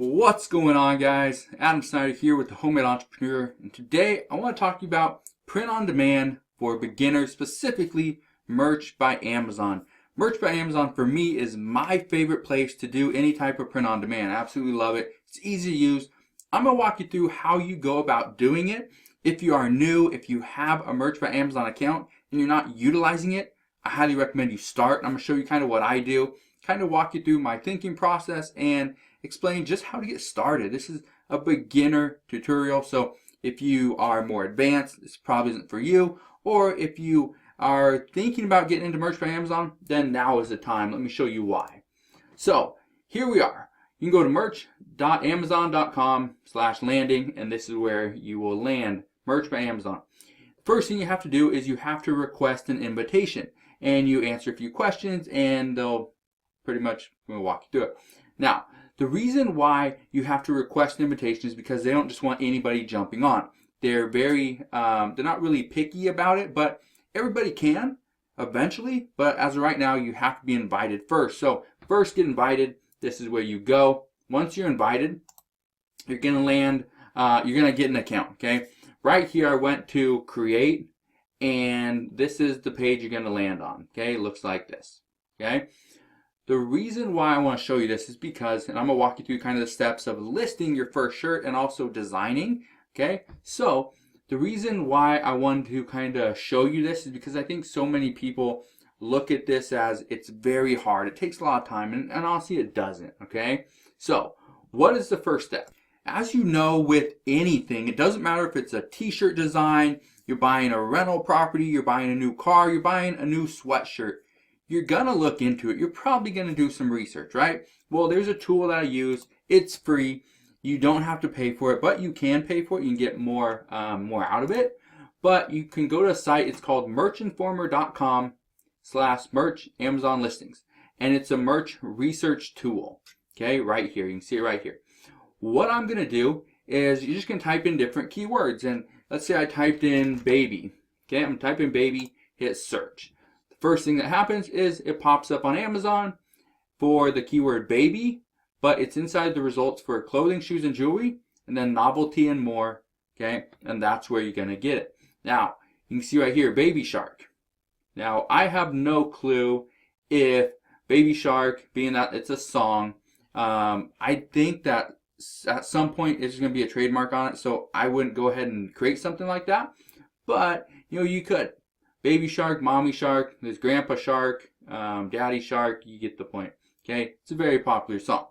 What's going on, guys? Adam Snyder here with the Homemade Entrepreneur, and today I want to talk to you about print on demand for beginners, specifically Merch by Amazon. Merch by Amazon for me is my favorite place to do any type of print on demand. I absolutely love it. It's easy to use. I'm going to walk you through how you go about doing it. If you are new, if you have a Merch by Amazon account and you're not utilizing it, I highly recommend you start. I'm going to show you kind of what I do, kind of walk you through my thinking process and explain just how to get started. This is a beginner tutorial, so if you are more advanced, this probably isn't for you, or if you are thinking about getting into Merch by Amazon, then now is the time. Let me show you why. So here we are. You can go to merch.amazon.com/landing, and this is where you will land Merch by Amazon. First thing you have to do is you have to request an invitation, and you answer a few questions, and they'll pretty much walk you through it. Now, the reason why you have to request an invitation is because they don't just want anybody jumping on. They're not really picky about it, but everybody can eventually. But as of right now, you have to be invited first. So first, get invited. This is where you go. Once you're invited, you're gonna land. You're gonna get an account. Okay. Right here, I went to create, and this is the page you're gonna land on. Okay. It looks like this. Okay. The reason why I want to show you this is because, and I'm going to walk you through kind of the steps of listing your first shirt and also designing, okay? So, the reason why I wanted to kind of show you this is because I think so many people look at this as it's very hard. It takes a lot of time, and honestly, it doesn't, okay? So, what is the first step? As you know, with anything, it doesn't matter if it's a t-shirt design, you're buying a rental property, you're buying a new car, you're buying a new sweatshirt. You're going to look into it. You're probably going to do some research, right? Well, there's a tool that I use. It's free. You don't have to pay for it, but you can pay for it. You can get more out of it. But you can go to a site. It's called merchinformer.com/merch Amazon listings. And it's a merch research tool. Okay, right here. You can see it right here. What I'm going to do is you're just going to type in different keywords. And let's say I typed in baby. Okay, I'm going to type in baby, hit search. First thing that happens is it pops up on Amazon for the keyword baby, but it's inside the results for clothing, shoes, and jewelry, and then novelty and more, okay? And that's where you're gonna get it. Now, you can see right here, Baby Shark. Now, I have no clue if Baby Shark, being that it's a song, I think that at some point it's gonna be a trademark on it, so I wouldn't go ahead and create something like that, but, you could. Baby Shark, Mommy Shark, there's Grandpa Shark, Daddy Shark, you get the point. Okay, it's a very popular song.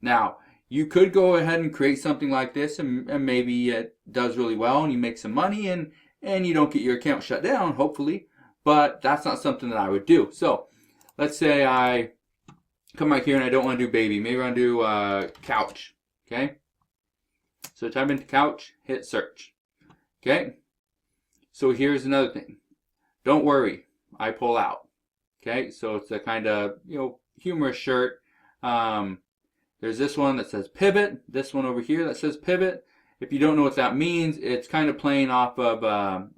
Now, you could go ahead and create something like this, and maybe it does really well, and you make some money, and you don't get your account shut down, hopefully, but that's not something that I would do. So, let's say I come right here and I don't want to do baby. Maybe I want to do couch, okay? So type into couch, hit search, okay? So here's another thing. Don't worry, I pull out. Okay, so it's a kind of, humorous shirt. There's this one that says pivot. This one over here that says pivot. If you don't know what that means, it's kind of playing off of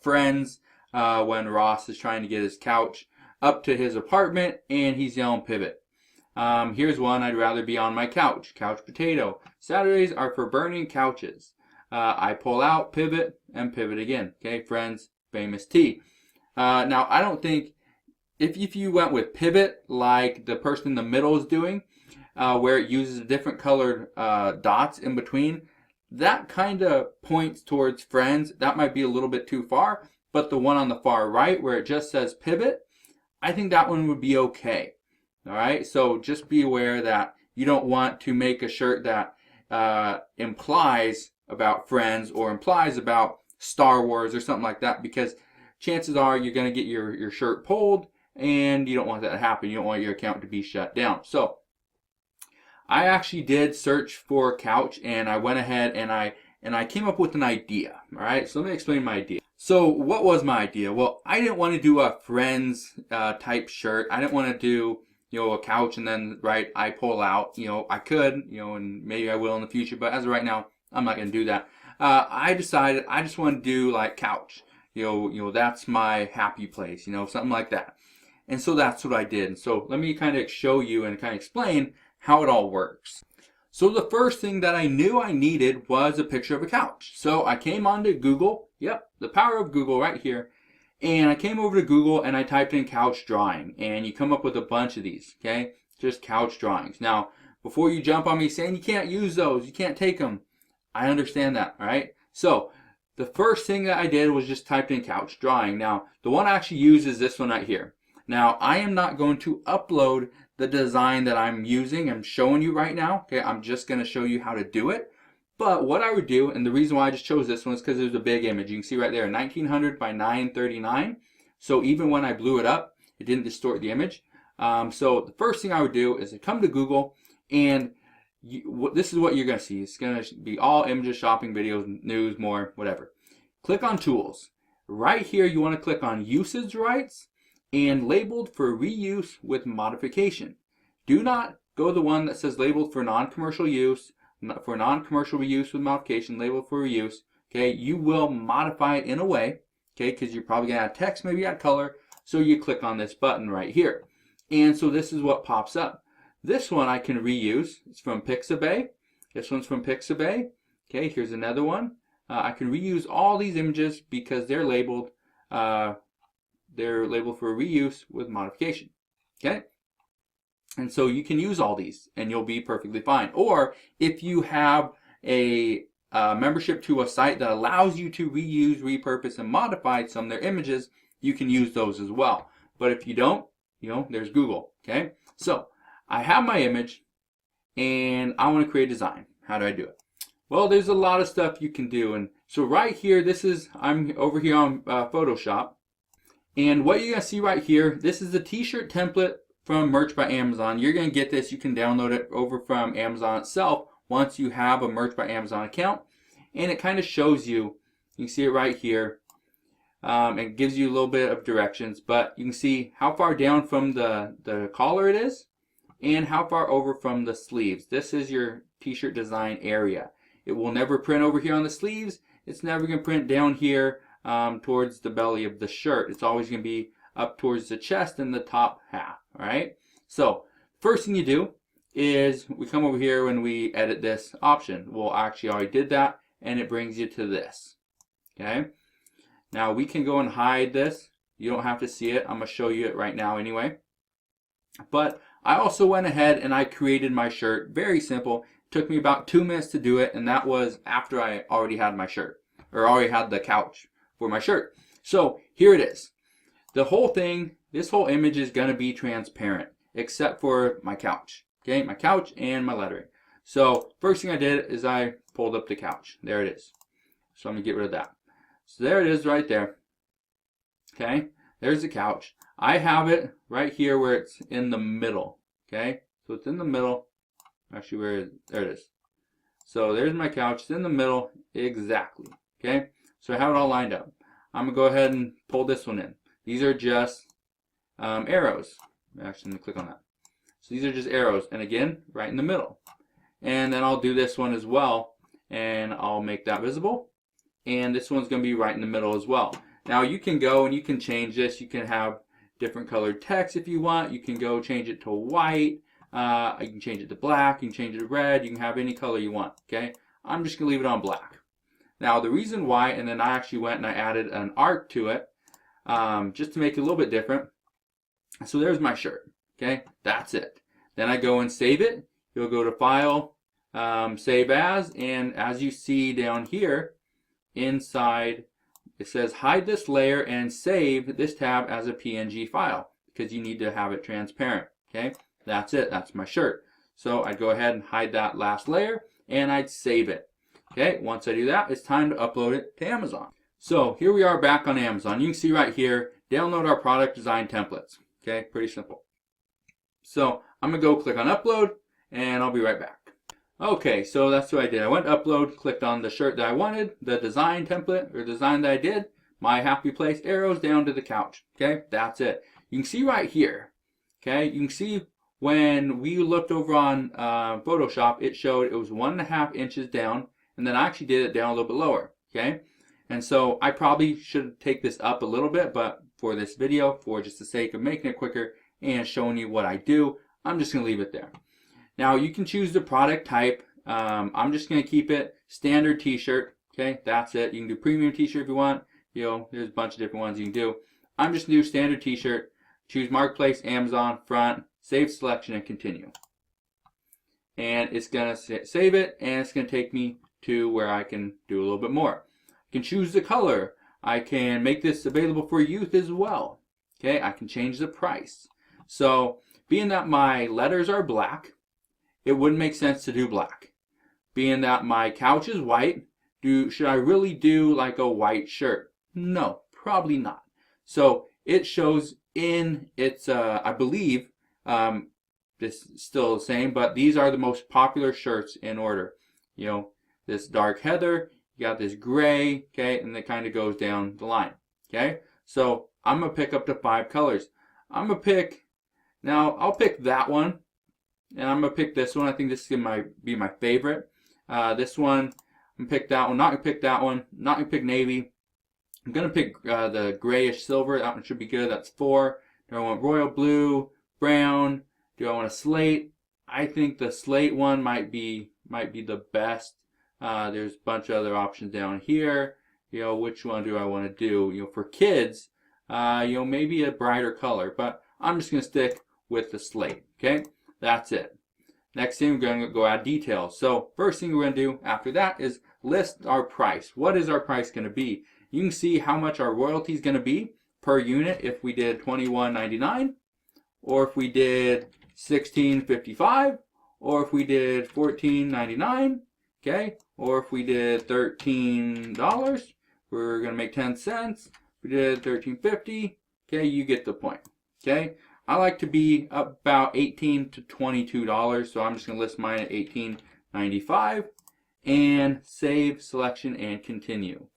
Friends when Ross is trying to get his couch up to his apartment and he's yelling pivot. Here's one, I'd rather be on my couch. Couch potato. Saturdays are for burning couches. I pull out, pivot, and pivot again. Okay, Friends. Famous T. Now, I don't think, if you went with pivot, like the person in the middle is doing, where it uses different colored dots in between, that kind of points towards Friends. That might be a little bit too far, but the one on the far right, where it just says pivot, I think that one would be okay. All right, so just be aware that you don't want to make a shirt that implies about Friends or implies about Star Wars or something like that, because chances are you're going to get your shirt pulled, and you don't want that to happen. You don't want your account to be shut down. So I actually did search for couch, and I went ahead and I came up with an idea. All right, so let me explain my idea. So what was my idea? Well, I didn't want to do a Friends type shirt. I didn't want to do a couch and then I pull out. I could, and maybe I will in the future, but as of right now, I'm not going to do that. I decided I just want to do like couch. That's my happy place, something like that. And so that's what I did. And so let me kind of show you and kind of explain how it all works. So the first thing that I knew I needed was a picture of a couch. So I came onto Google, yep, the power of Google right here. And I came over to Google and I typed in couch drawing, and you come up with a bunch of these, okay? Just couch drawings. Now, before you jump on me saying you can't use those, you can't take them, I understand that, all right? So the first thing that I did was just typed in couch drawing. Now, the one I actually use is this one right here. Now, I am not going to upload the design that I'm using. I'm showing you right now, okay? I'm just going to show you how to do it. But what I would do, and the reason why I just chose this one is because it was a big image. You can see right there, 1900 by 939. So even when I blew it up, it didn't distort the image. So the first thing I would do is I come to Google, and this is what you're going to see. It's going to be all images, shopping, videos, news, more, whatever. Click on Tools. Right here, you want to click on Usage Rights and Labeled for Reuse with Modification. Do not go the one that says Labeled for Non-Commercial Use. For non-commercial reuse with modification, labeled for reuse, okay, you will modify it in a way, okay, because you're probably going to add text, maybe add color, so you click on this button right here. And so this is what pops up. This one I can reuse. It's from Pixabay. This one's from Pixabay. Okay, here's another one. I can reuse all these images because they're labeled for reuse with modification, okay? And so you can use all these and you'll be perfectly fine. Or if you have a membership to a site that allows you to reuse, repurpose, and modify some of their images, you can use those as well. But if you don't, there's Google, okay? So I have my image and I want to create a design. How do I do it? Well, there's a lot of stuff you can do. And so right here, I'm over here on Photoshop. And what you're going to see right here, this is the t-shirt template from Merch by Amazon. You're going to get this. You can download it over from Amazon itself once you have a Merch by Amazon account. And it kind of shows you can see it right here. It gives you a little bit of directions, but you can see how far down from the collar it is and how far over from the sleeves. This is your t-shirt design area. It will never print over here on the sleeves. It's never going to print down here towards the belly of the shirt. It's always going to be up towards the chest and the top half, all right? So first thing you do is we come over here when we edit this option. Well, actually I already did that, and it brings you to this, okay? Now we can go and hide this. You don't have to see it. I'm going to show you it right now anyway. But I also went ahead and I created my shirt. Very simple. It took me about 2 minutes to do it, and that was after I already had my shirt, or already had the couch for my shirt. So here it is. The whole thing, this whole image is going to be transparent, except for my couch. Okay, my couch and my lettering. So first thing I did is I pulled up the couch. There it is. So I'm going to get rid of that. So there it is right there. Okay, there's the couch. I have it right here where it's in the middle. Okay, so it's in the middle. Actually, there it is. So there's my couch. It's in the middle exactly. Okay, so I have it all lined up. I'm going to go ahead and pull this one in. These are just arrows. Actually, let me click on that. So these are just arrows, and again, right in the middle. And then I'll do this one as well, and I'll make that visible. And this one's going to be right in the middle as well. Now you can go and you can change this. You can have different colored text if you want. You can go change it to white. You can change it to black. You can change it to red. You can have any color you want. Okay. I'm just going to leave it on black. Now the reason why, and then I actually went and I added an arc to it, just to make it a little bit different. So there's my shirt. Okay, that's it. Then I go and save it. You'll go to File, Save As, and as you see down here, inside it says hide this layer and save this tab as a PNG file because you need to have it transparent. Okay, that's it. That's my shirt. So I'd go ahead and hide that last layer and I'd save it. Okay, once I do that, it's time to upload it to Amazon. So here we are back on Amazon. You can see right here, download our product design templates. Okay, pretty simple. So I'm going to go click on upload and I'll be right back. Okay, so that's what I did. I went to upload, clicked on the shirt that I wanted, the design template or design that I did, my happy place arrows down to the couch. Okay, that's it. You can see right here. Okay, you can see when we looked over on Photoshop, it showed it was 1.5 inches down, and then I actually did it down a little bit lower. Okay, and so I probably should take this up a little bit, but for this video, for just the sake of making it quicker and showing you what I do, I'm just going to leave it there. Now you can choose the product type. I'm just going to keep it standard t-shirt. Okay, that's it. You can do premium t-shirt if you want. There's a bunch of different ones you can do. I'm just going to do standard t-shirt. Choose Marketplace, Amazon, front, save selection, and continue. And it's going to save it, and it's going to take me to where I can do a little bit more. I can choose the color. I can make this available for youth as well. Okay, I can change the price. So, being that my letters are black, it wouldn't make sense to do black. Being that my couch is white, should I really do like a white shirt? No, probably not. So it shows in its, I believe, this is still the same, but these are the most popular shirts in order. This dark heather, you got this gray, okay, and it kind of goes down the line, okay? So I'm going to pick up to 5 colors. I'm going to pick, now I'll pick that one, and I'm going to pick this one. I think this is going to be my favorite. This one, I'm going to pick that one, not going to pick that one, not going to pick navy. I'm going to pick the grayish silver. That one should be good. That's 4. Do I want royal blue, brown? Do I want a slate? I think the slate one might be the best. There's a bunch of other options down here. Which one do I want to do? For kids, maybe a brighter color, but I'm just going to stick with the slate. Okay, that's it. Next thing, we're going to go add details. So first thing we're going to do after that is list our price. What is our price going to be? You can see how much our royalty is going to be per unit if we did $21.99, or if we did $16.55, or if we did $14.99, okay, or if we did $13, we're going to make 10 cents. We did $13.50, okay, you get the point, okay. I like to be about $18 to $22, so I'm just going to list mine at $18.95 and save selection and continue.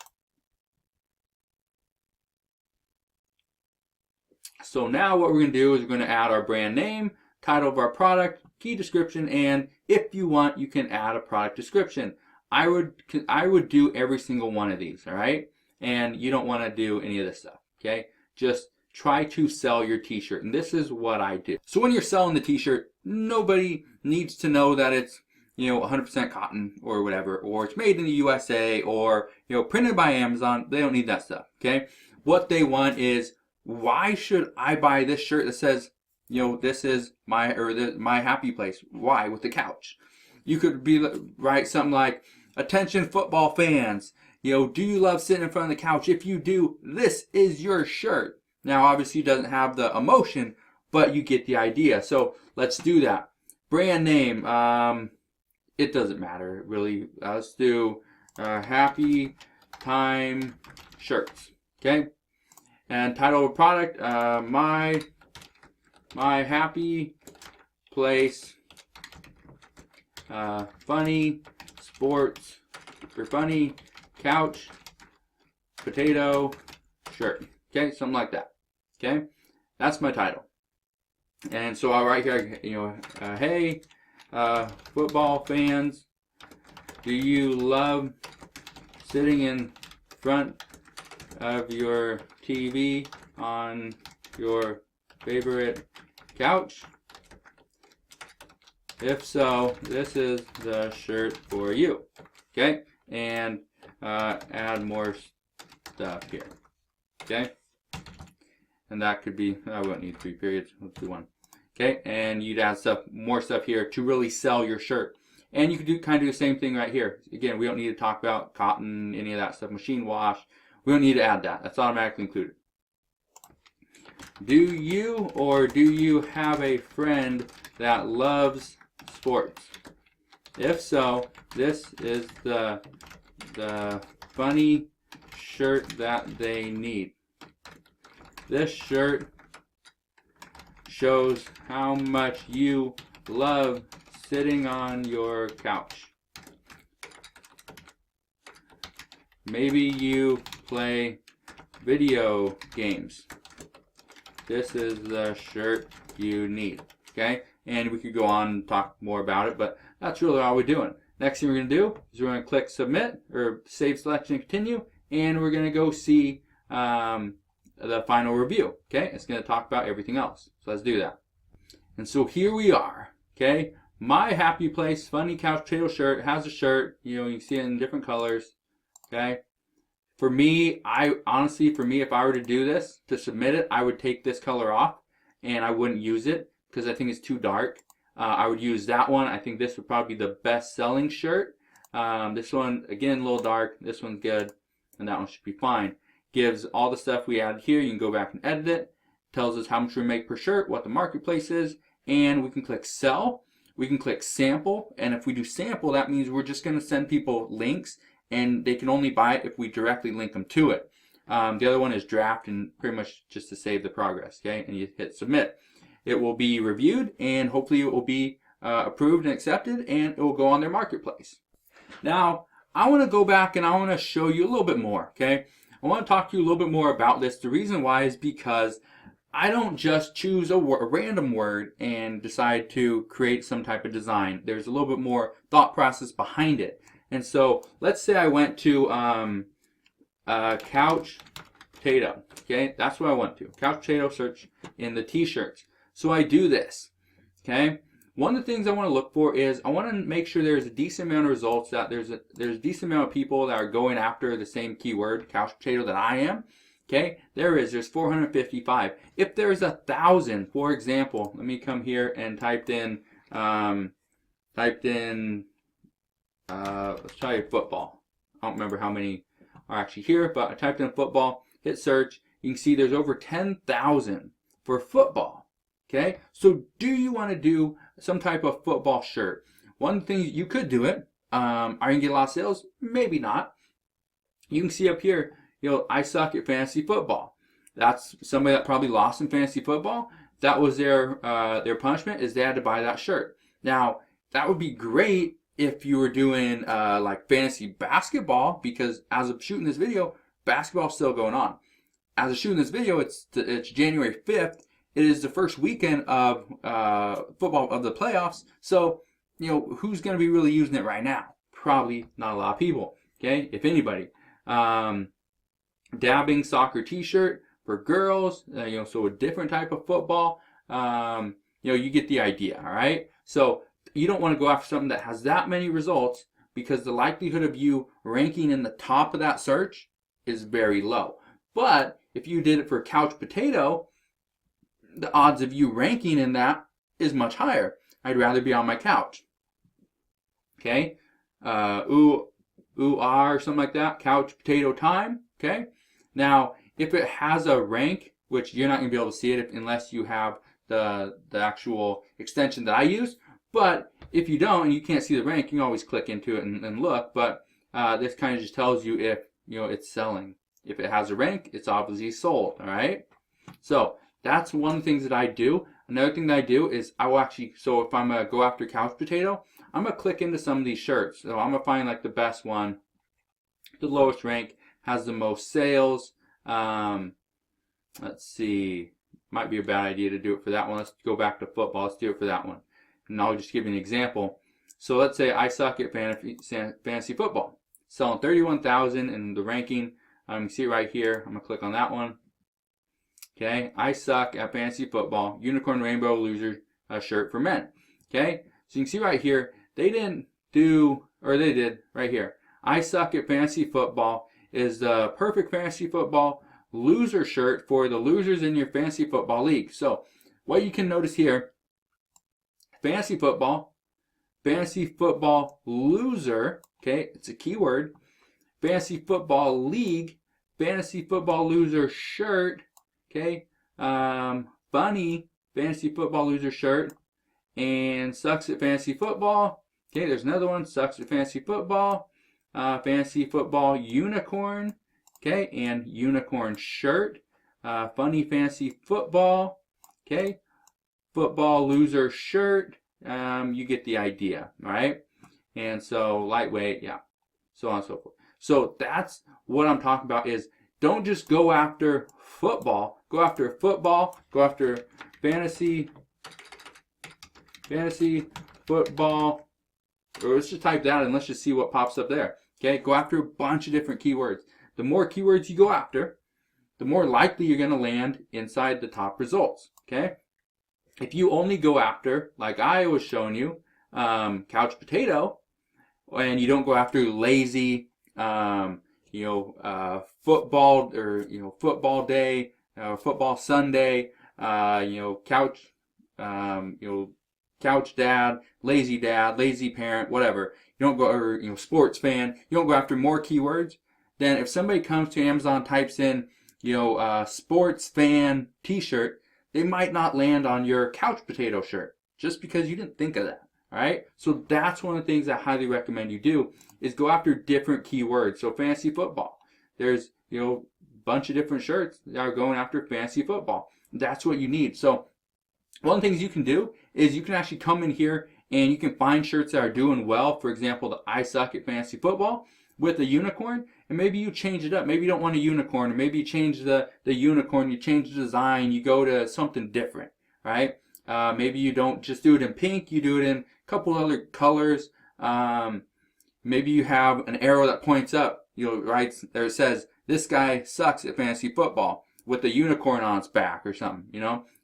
So now what we're going to do is we're going to add our brand name, title of our product, key description, and if you want, you can add a product description. I would do every single one of these, all right? And you don't want to do any of this stuff, okay? Just try to sell your t-shirt, and this is what I do. So when you're selling the t-shirt, nobody needs to know that it's 100% cotton or whatever, or it's made in the USA, or printed by Amazon. They don't need that stuff, okay? What they want is, why should I buy this shirt that says, this is my happy place? Why? With the couch. You could write something like, attention football fans, do you love sitting in front of the couch? If you do, this is your shirt. Now, obviously, it doesn't have the emotion, but you get the idea. So let's do that. Brand name, it doesn't matter really. Let's do Happy Time Shirts, okay? And title of product, my happy place, funny sports, or funny couch, potato shirt. Okay, something like that. Okay, that's my title. And so I'll write here, hey, football fans, do you love sitting in front of your TV on your favorite couch? If so, this is the shirt for you. Okay, and add more stuff here. Okay, and that could be, I won't need 3 periods, let's do 1. Okay, and you'd add more stuff here to really sell your shirt. And you could do the same thing right here. Again, we don't need to talk about cotton, any of that stuff, machine wash. We don't need to add that. That's automatically included. Do you have a friend that loves sports? If so, this is the funny shirt that they need. This shirt shows how much you love sitting on your couch. Maybe you play video games. This is the shirt you need. Okay? And we could go on and talk more about it, but that's really all we're doing. Next thing we're going to do is we're going to click submit or save selection and continue, and we're going to go see the final review. Okay? It's going to talk about everything else. So let's do that. And so here we are. Okay? My happy place, funny couch potato shirt, has a shirt, you can see it in different colors, okay? For me, for me, if I were to do this, to submit it, I would take this color off and I wouldn't use it because I think it's too dark. I would use that one. I think this would probably be the best selling shirt. This one, again, a little dark. This one's good, and that one should be fine. Gives all the stuff we added here. You can go back and edit it. Tells us how much we make per shirt, what the marketplace is, and we can click sell. We can click sample, and if we do sample, that means we're just going to send people links, and they can only buy it if we directly link them to it. The other one is draft, and pretty much just to save the progress, okay? And you hit submit. It will be reviewed, and hopefully it will be approved and accepted, and it will go on their marketplace. Now, I want to go back and I want to show you a little bit more, okay? I want to talk to you a little bit more about this. The reason why is because I don't just choose a random word and decide to create some type of design. There's a little bit more thought process behind it. And so let's say I went to couch potato. Okay, that's what I went to. Couch potato search in the t-shirts. So I do this. Okay, one of the things I want to look for is I want to make sure there's a decent amount of results, that there's a decent amount of people that are going after the same keyword, couch potato, that I am. Okay, there's 455. If there's 1,000, for example, let me come here and typed in let's try football. I don't remember how many are actually here, but I typed in football, hit search. You can see there's over 10,000 for football. Okay, so do you want to do some type of football shirt? One thing, you could do it. Are you gonna get a lot of sales? Maybe not. You can see up here, I suck at fantasy football. That's somebody that probably lost in fantasy football. That was their punishment, is they had to buy that shirt. Now, that would be great if you were doing like fantasy basketball, because as of shooting this video, basketball's still going on. As of shooting this video, it's January 5th. It is the first weekend of football of the playoffs. So, who's going to be really using it right now? Probably not a lot of people. Okay, if anybody. Dabbing soccer t-shirt for girls, so a different type of football. You get the idea, all right? So you don't want to go after something that has that many results, because the likelihood of you ranking in the top of that search is very low. But if you did it for couch potato, the odds of you ranking in that is much higher. I'd rather be on my couch. Okay? Or something like that. Couch potato time. Okay? Now, if it has a rank, which you're not going to be able to see it unless you have the actual extension that I use. But if you don't and you can't see the rank, you can always click into it and look. But this kind of just tells you if it's selling. If it has a rank, it's obviously sold. All right? So that's one of the things that I do. Another thing that I do is I will actually, so if I'm going to go after couch potato, I'm going to click into some of these shirts. So I'm going to find like the best one, the lowest rank, has the most sales. Let's see, might be a bad idea to do it for that one. Let's go back to football. Let's do it for that one. And I'll just give you an example. So let's say I suck at fantasy football. Selling 31,000 in the ranking. You can see it right here. I'm going to click on that one. Okay, I suck at fantasy football. Unicorn Rainbow Loser shirt for men. Okay, so you can see right here, they didn't do, or they did right here. I suck at fantasy football is the perfect fantasy football loser shirt for the losers in your fantasy football league. So what you can notice here, fantasy football loser, okay, it's a keyword, fantasy football league, fantasy football loser shirt, okay, funny fantasy football loser shirt, and sucks at fantasy football. Okay, there's another one, sucks at fantasy football unicorn, okay, and unicorn shirt, funny fantasy football, okay, football loser shirt. You get the idea, all right? And so lightweight, yeah, so on and so forth. So that's what I'm talking about, is don't just go after football. Go after football. Go after fantasy football. Or let's just type that and let's just see what pops up there. Okay, go after a bunch of different keywords. The more keywords you go after, the more likely you're going to land inside the top results. Okay, if you only go after, like I was showing you, couch potato, and you don't go after lazy, football, or football day, football Sunday, couch, couch dad, lazy parent, whatever. You don't go, or sports fan. You don't go after more keywords. Then if somebody comes to Amazon, types in sports fan T-shirt, they might not land on your couch potato shirt just because you didn't think of that. All right, so that's one of the things I highly recommend you do, is go after different keywords. So fantasy football, there's a bunch of different shirts that are going after fantasy football. That's what you need. So one of the things you can do is you can actually come in here and you can find shirts that are doing well. For example, the I suck at fantasy football with a unicorn, and maybe you change it up. Maybe you don't want a unicorn, or maybe you change the unicorn, you change the design, you go to something different, right? Maybe you don't just do it in pink, you do it in a couple other colors. Maybe you have an arrow that points up, right there, it says, this guy sucks at fantasy football, with a unicorn on its back or something.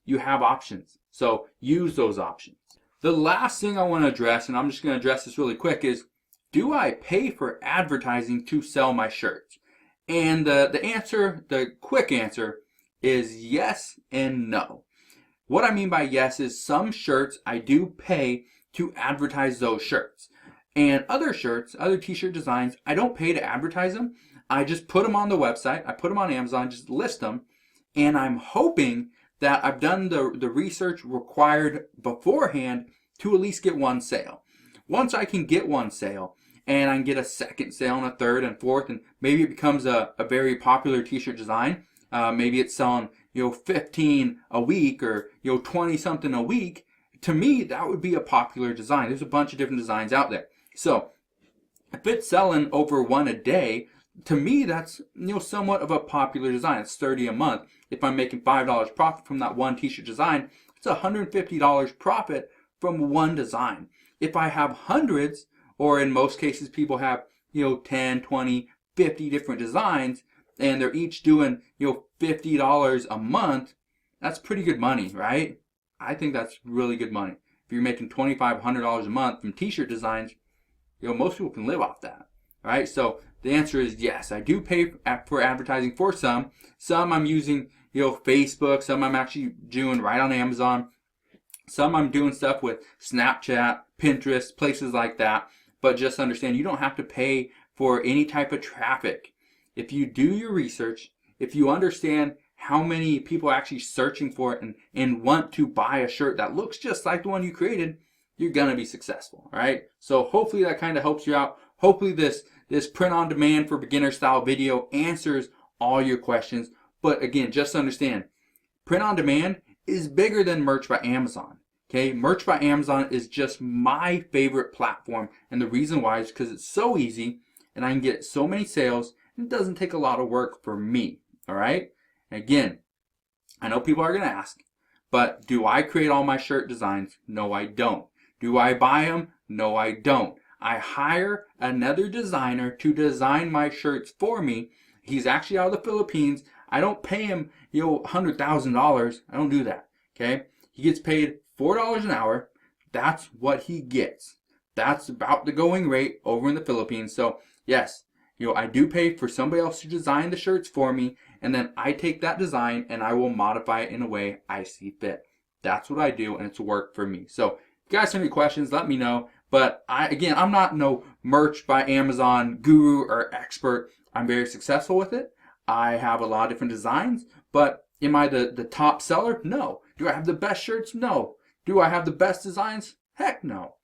You have options, so use those options. The last thing I want to address, and I'm just going to address this really quick, is do I pay for advertising to sell my shirts? And the quick answer is yes and no. What I mean by yes is some shirts I do pay to advertise those shirts. And other shirts, other t-shirt designs, I don't pay to advertise them. I just put them on the website. I put them on Amazon, just list them. And I'm hoping that I've done the research required beforehand to at least get one sale. Once I can get one sale, and I can get a second sale and a third and fourth, and maybe it becomes a very popular t-shirt design. Maybe it's selling 15 a week, or 20 something a week. To me, that would be a popular design. There's a bunch of different designs out there. So if it's selling over one a day, to me that's somewhat of a popular design. It's $30 a month. If I'm making $5 profit from that one t-shirt design, it's $150 profit from one design. If I have hundreds, or in most cases people have 10, 20, 50 different designs, and they're each doing $50 a month, that's pretty good money, right? I think that's really good money. If you're making $2,500 a month from t-shirt designs, most people can live off that, right? So the answer is yes, I do pay for advertising for some. Some I'm using Facebook, some I'm actually doing right on Amazon. Some I'm doing stuff with Snapchat, Pinterest, places like that. But just understand, you don't have to pay for any type of traffic. If you do your research, if you understand how many people are actually searching for it and want to buy a shirt that looks just like the one you created, you're going to be successful, all right? So hopefully that kind of helps you out. Hopefully this print on demand for beginner style video answers all your questions. But again, just understand, print on demand is bigger than Merch by Amazon. Okay, Merch by Amazon is just my favorite platform, and the reason why is because it's so easy and I can get so many sales, and it doesn't take a lot of work for me. All right, and again, I know people are going to ask, but do I create all my shirt designs? No, I don't. Do I buy them? No, I don't. I hire another designer to design my shirts for me. He's actually out of the Philippines. I don't pay him $100,000. I don't do that. Okay, he gets paid $4 an hour. That's what he gets. That's about the going rate over in the Philippines. So yes, I do pay for somebody else to design the shirts for me, and then I take that design and I will modify it in a way I see fit. That's what I do, and it's worked for me. So if you guys have any questions, let me know. But I'm not no Merch by Amazon guru or expert. I'm very successful with it. I have a lot of different designs, but am I the top seller? No. Do I have the best shirts? No. Do I have the best designs? Heck no.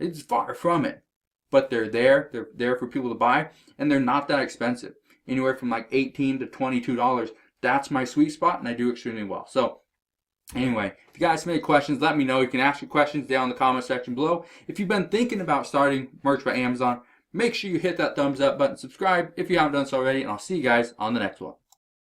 It's far from it. But they're there. They're there for people to buy, and they're not that expensive. Anywhere from like $18 to $22. That's my sweet spot, and I do extremely well. So anyway, if you guys have any questions, let me know. You can ask your questions down in the comment section below. If you've been thinking about starting Merch by Amazon, make sure you hit that thumbs up button, subscribe if you haven't done so already, and I'll see you guys on the next one.